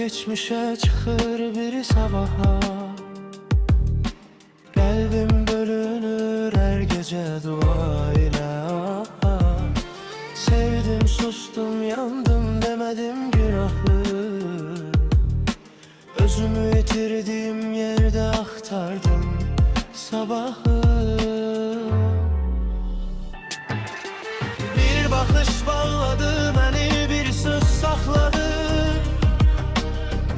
geçmişe çıkır bir sabaha. Kalbim bölünür her gece dua ile. Sevdim, sustum, yandım, demedim günahı. Özümü yitirdiğim yerde aktardım sabahı. Bir bakış bağladı beni, bir söz sakladı.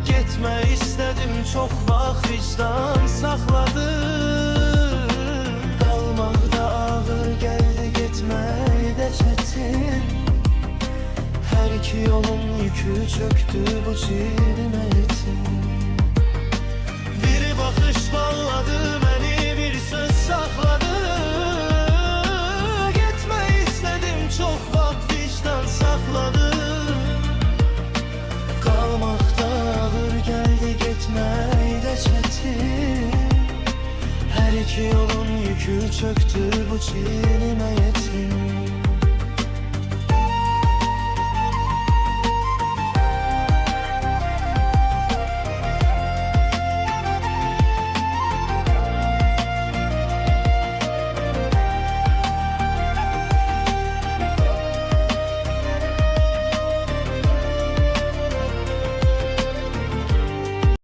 Gitme istedim, çok vaxt vicdan sakladı. Kalmak da ağır geldi, gitmek de çetin. Her iki yolun yükü çöktü bu çiğnime yetim. Bir bakış bağladı beni, bir söz sakladı. Gitme istedim, çok vaxt vicdan sakladı. Kalmak da ağır geldi, gitmek de çetin. Her iki yolun yükü çöktü bu çiğnime yetim.